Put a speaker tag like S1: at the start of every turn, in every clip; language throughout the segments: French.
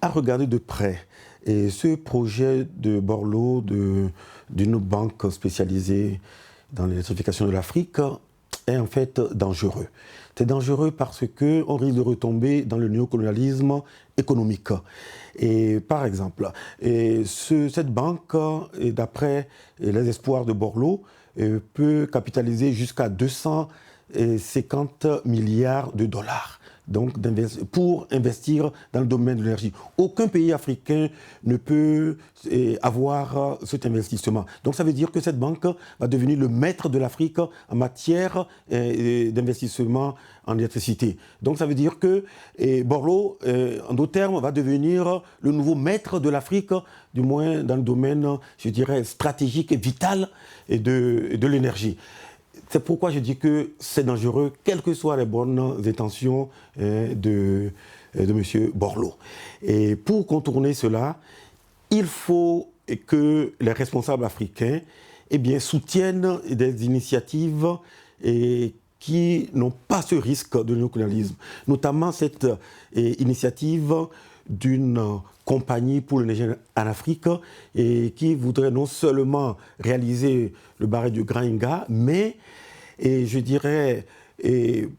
S1: à regarder de près. Et ce projet de Borloo, d'une banque spécialisée dans l'électrification de l'Afrique, est en fait dangereux. C'est dangereux parce qu'on risque de retomber dans le néocolonialisme économique. Et par exemple, cette banque, d'après les espoirs de Borloo, peut capitaliser jusqu'à 250 milliards de dollars. Donc, pour investir dans le domaine de l'énergie. Aucun pays africain ne peut avoir cet investissement. Donc, ça veut dire que cette banque va devenir le maître de l'Afrique en matière d'investissement en électricité. Donc, ça veut dire que Borloo, en d'autres termes, va devenir le nouveau maître de l'Afrique, du moins dans le domaine, je dirais, stratégique et vital de l'énergie. C'est pourquoi je dis que c'est dangereux, quelles que soient les bonnes intentions de M. Borloo. Et pour contourner cela, il faut que les responsables africains soutiennent des initiatives qui n'ont pas ce risque de néocolonialisme. Notamment cette initiative d'une compagnie pour l'énergie en Afrique et qui voudrait non seulement réaliser le barrage du Grand Inga, mais je dirais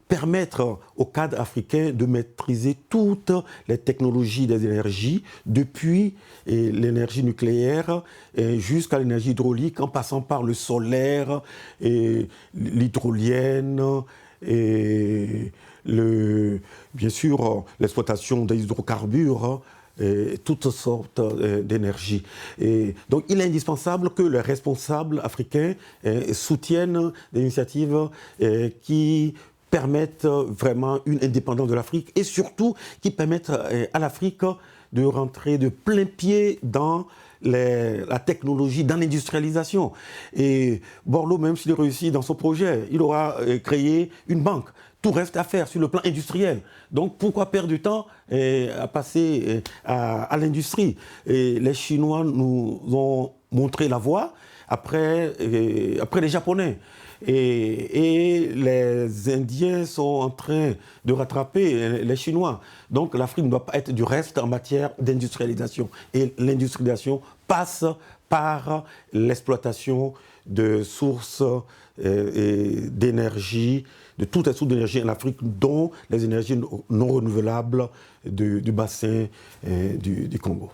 S1: permettre aux cadres africains de maîtriser toutes les technologies des énergies, depuis l'énergie nucléaire jusqu'à l'énergie hydraulique, en passant par le solaire, l'hydrolienne, et bien sûr l'exploitation des hydrocarbures, toutes sortes d'énergie. Donc il est indispensable que les responsables africains soutiennent des initiatives qui permettent vraiment une indépendance de l'Afrique et surtout qui permettent à l'Afrique de rentrer de plein pied dans la technologie, dans l'industrialisation. Et Borloo, même s'il réussit dans son projet, il aura créé une banque. Tout reste à faire sur le plan industriel. Donc pourquoi perdre du temps à passer à l'industrie? Les Chinois nous ont montré la voie après les Japonais. Et les Indiens sont en train de rattraper les Chinois. Donc l'Afrique ne doit pas être du reste en matière d'industrialisation. Et l'industrialisation passe par l'exploitation de sources d'énergie, de toutes les sources d'énergie en Afrique, dont les énergies non renouvelables du bassin du Congo.